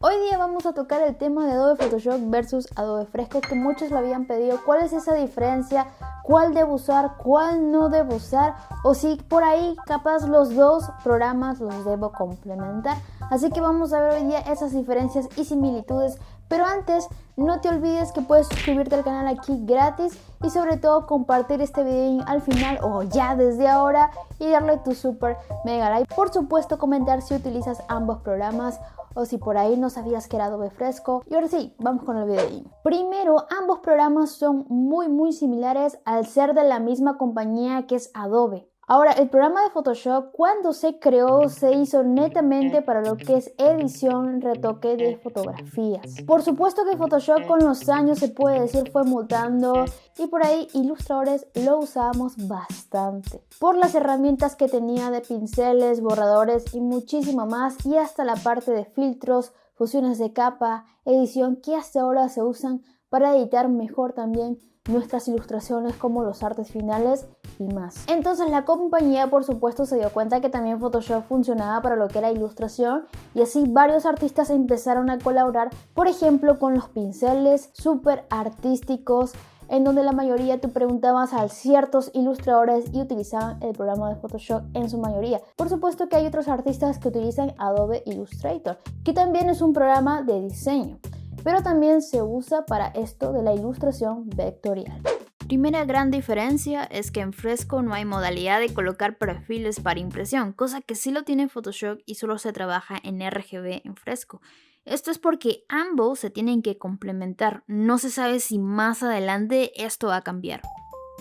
Hoy día vamos a tocar el tema de Adobe Photoshop versus Adobe Fresco, que muchos lo habían pedido. ¿Cuál es esa diferencia? ¿Cuál debo usar? ¿Cuál no debo usar? O si por ahí capaz los dos programas los debo complementar. Así que vamos a ver hoy día esas diferencias y similitudes. Pero antes, no te olvides que puedes suscribirte al canal aquí gratis y sobre todo compartir este video al final o ya desde ahora y darle tu super mega like. Por supuesto, comentar si utilizas ambos programas o si por ahí no sabías que era Adobe Fresco. Y ahora sí, vamos con el video. Primero, ambos programas son muy similares al ser de la misma compañía que es Adobe. Ahora, el programa de Photoshop, cuando se creó, se hizo netamente para lo que es edición, retoque de fotografías. Por supuesto que Photoshop con los años, se puede decir, fue mutando y por ahí ilustradores lo usábamos bastante por las herramientas que tenía de pinceles, borradores y muchísimo más, y hasta la parte de filtros, fusiones de capa, edición que hasta ahora se usan para editar mejor también nuestras ilustraciones como los artes finales y más. Entonces la compañía por supuesto se dio cuenta que también Photoshop funcionaba para lo que era ilustración y así varios artistas empezaron a colaborar, por ejemplo con los pinceles súper artísticos, en donde la mayoría tú preguntabas a ciertos ilustradores y utilizaban el programa de Photoshop en su mayoría. Por supuesto que hay otros artistas que utilizan Adobe Illustrator, que también es un programa de diseño, pero también se usa para esto de la ilustración vectorial. Primera gran diferencia es que en Fresco no hay modalidad de colocar perfiles para impresión, cosa que sí lo tiene en Photoshop y solo se trabaja en RGB en Fresco. Esto es porque ambos se tienen que complementar, no se sabe si más adelante esto va a cambiar.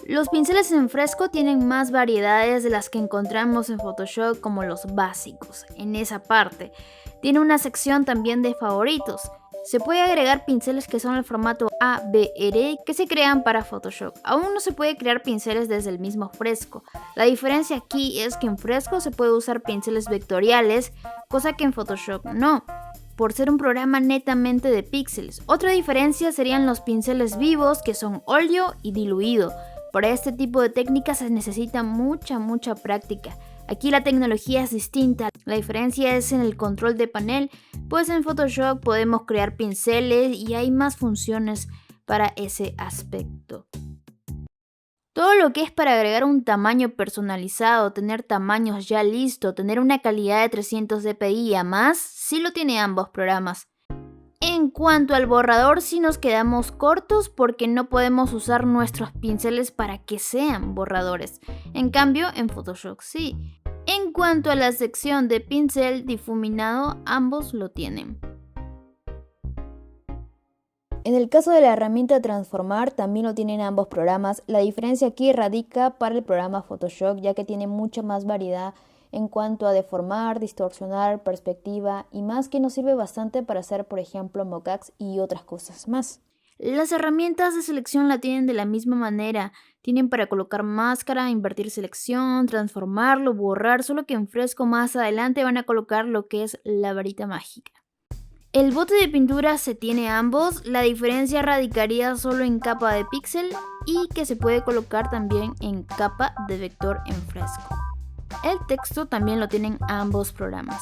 Los pinceles en Fresco tienen más variedades de las que encontramos en Photoshop, como los básicos. En esa parte tiene una sección también de favoritos. Se puede agregar pinceles que son el formato ABR que se crean para Photoshop. Aún no se puede crear pinceles desde el mismo Fresco. La diferencia aquí es que en Fresco se puede usar pinceles vectoriales, cosa que en Photoshop no, por ser un programa netamente de píxeles. Otra diferencia serían los pinceles vivos, que son óleo y diluido. Para este tipo de técnicas se necesita mucha práctica. Aquí la tecnología es distinta, la diferencia es en el control de panel, pues en Photoshop podemos crear pinceles y hay más funciones para ese aspecto. Todo lo que es para agregar un tamaño personalizado, tener tamaños ya listos, tener una calidad de 300 dpi a más, sí lo tiene ambos programas. En cuanto al borrador, sí nos quedamos cortos porque no podemos usar nuestros pinceles para que sean borradores. En cambio, en Photoshop sí. En cuanto a la sección de pincel difuminado, ambos lo tienen. En el caso de la herramienta transformar, también lo tienen ambos programas. La diferencia aquí radica para el programa Photoshop, ya que tiene mucha más variedad en cuanto a deformar, distorsionar, perspectiva y más, que nos sirve bastante para hacer, por ejemplo, mockups y otras cosas más. Las herramientas de selección la tienen de la misma manera. Tienen para colocar máscara, invertir selección, transformarlo, borrar, solo que en Fresco más adelante van a colocar lo que es la varita mágica. El bote de pintura se tiene ambos, la diferencia radicaría solo en capa de píxel y que se puede colocar también en capa de vector en Fresco. El texto también lo tienen ambos programas.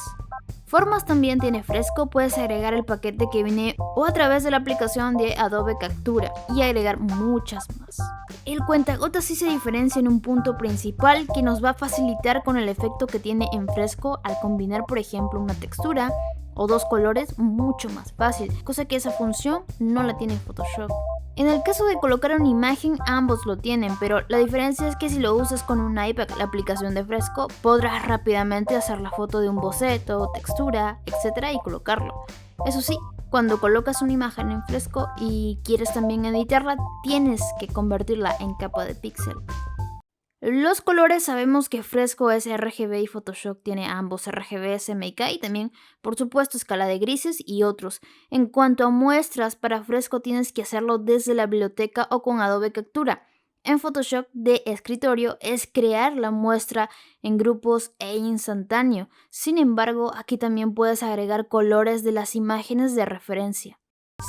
Formas también tiene Fresco, puedes agregar el paquete que viene o a través de la aplicación de Adobe Captura y agregar muchas más. El cuentagotas sí se diferencia en un punto principal que nos va a facilitar con el efecto que tiene en Fresco al combinar, por ejemplo, una textura o dos colores mucho más fácil, cosa que esa función no la tiene Photoshop. En el caso de colocar una imagen, ambos lo tienen, pero la diferencia es que si lo usas con un iPad, la aplicación de Fresco, podrás rápidamente hacer la foto de un boceto, textura, etc. y colocarlo. Eso sí, cuando colocas una imagen en Fresco y quieres también editarla, tienes que convertirla en capa de píxel. Los colores, sabemos que Fresco es RGB y Photoshop tiene ambos RGB, SMYK y también, por supuesto, escala de grises y otros. En cuanto a muestras, para Fresco tienes que hacerlo desde la biblioteca o con Adobe Captura. En Photoshop de escritorio es crear la muestra en grupos e instantáneo. Sin embargo, aquí también puedes agregar colores de las imágenes de referencia.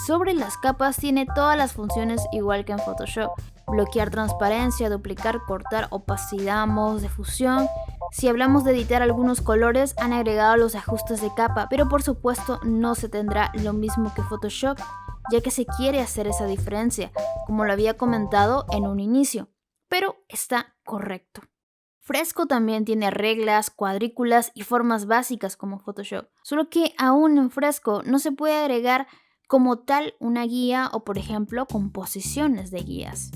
Sobre las capas tiene todas las funciones igual que en Photoshop. Bloquear transparencia, duplicar, cortar, opacidad, modos de fusión, Si hablamos de editar algunos colores, han agregado los ajustes de capa, pero por supuesto no se tendrá lo mismo que Photoshop, ya que se quiere hacer esa diferencia, como lo había comentado en un inicio, pero está correcto. Fresco también tiene reglas, cuadrículas y formas básicas como Photoshop, solo que aún en Fresco no se puede agregar como tal una guía o por ejemplo composiciones de guías.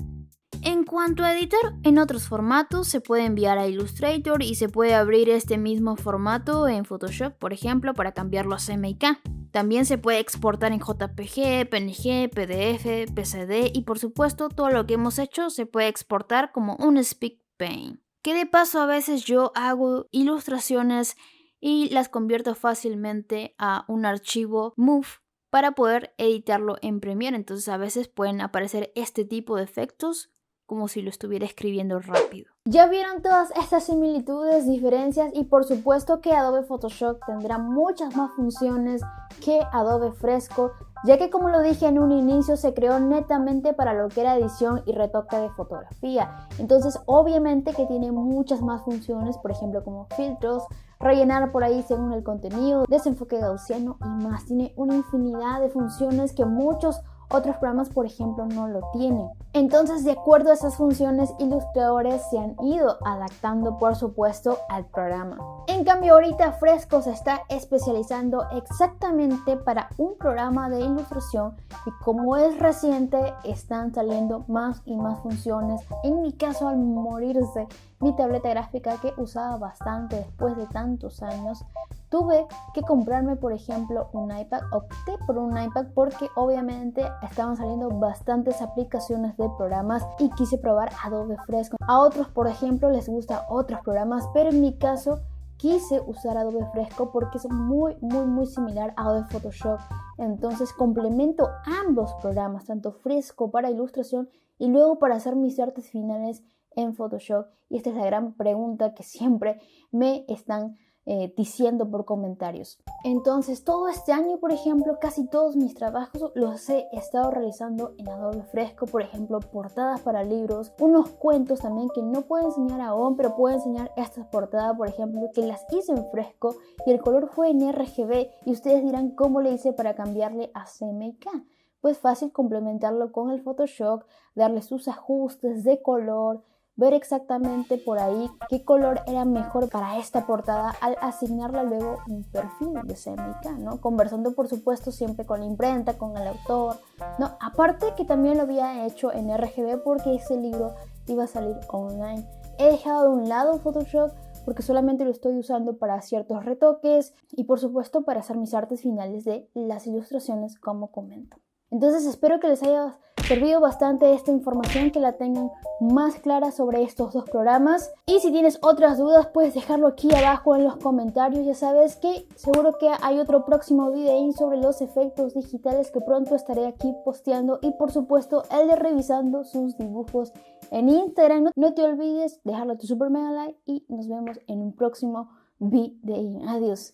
En cuanto a editar en otros formatos, se puede enviar a Illustrator y se puede abrir este mismo formato en Photoshop, por ejemplo, para cambiarlo a CMYK. También se puede exportar en JPG, PNG, PDF, PSD y por supuesto todo lo que hemos hecho se puede exportar como un SpeakPaint. Que de paso a veces yo hago ilustraciones y las convierto fácilmente a un archivo MOV para poder editarlo en Premiere. Entonces a veces pueden aparecer este tipo de efectos como si lo estuviera escribiendo rápido. Ya vieron todas estas similitudes, diferencias y por supuesto que Adobe Photoshop tendrá muchas más funciones que Adobe Fresco, ya que como lo dije en un inicio se creó netamente para lo que era edición y retoque de fotografía. Entonces obviamente que tiene muchas más funciones, por ejemplo como filtros, rellenar por ahí según el contenido, desenfoque gaussiano y más. Tiene una infinidad de funciones que muchos otros programas, por ejemplo, no lo tienen. Entonces, de acuerdo a esas funciones, ilustradores se han ido adaptando, por supuesto, al programa. En cambio, ahorita Fresco se está especializando exactamente para un programa de ilustración y como es reciente, están saliendo más y más funciones. En mi caso, al morirse mi tableta gráfica que usaba bastante después de tantos años, tuve que comprarme, por ejemplo, un iPad. Opté por un iPad porque obviamente estaban saliendo bastantes aplicaciones de programas y quise probar Adobe Fresco. A otros, por ejemplo, les gustan otros programas, pero en mi caso quise usar Adobe Fresco porque es muy similar a Adobe Photoshop. Entonces complemento ambos programas, tanto Fresco para ilustración y luego para hacer mis artes finales en Photoshop. Y esta es la gran pregunta que siempre me están diciendo por comentarios. Entonces todo este año, por ejemplo, casi todos mis trabajos los he estado realizando en Adobe Fresco. Por ejemplo, portadas para libros, unos cuentos también que no puedo enseñar aún, pero puedo enseñar estas portadas, por ejemplo, que las hice en Fresco y el color fue en RGB. Y ustedes dirán, ¿cómo le hice para cambiarle a CMYK? Pues fácil, complementarlo con el Photoshop, darle sus ajustes de color, ver exactamente por ahí qué color era mejor para esta portada al asignarla luego un perfil de CMYK, ¿no? Conversando por supuesto siempre con la imprenta, con el autor, ¿no? Aparte que también lo había hecho en RGB porque ese libro iba a salir online. He dejado de un lado Photoshop porque solamente lo estoy usando para ciertos retoques y por supuesto para hacer mis artes finales de las ilustraciones como comento. Entonces espero que les haya servido bastante esta información, que la tengan más clara sobre estos dos programas. Y si tienes otras dudas puedes dejarlo aquí abajo en los comentarios. Ya sabes que seguro que hay otro próximo video sobre los efectos digitales que pronto estaré aquí posteando. Y por supuesto el de revisando sus dibujos en Instagram. No te olvides dejarle tu super mega like y nos vemos en un próximo video. Adiós.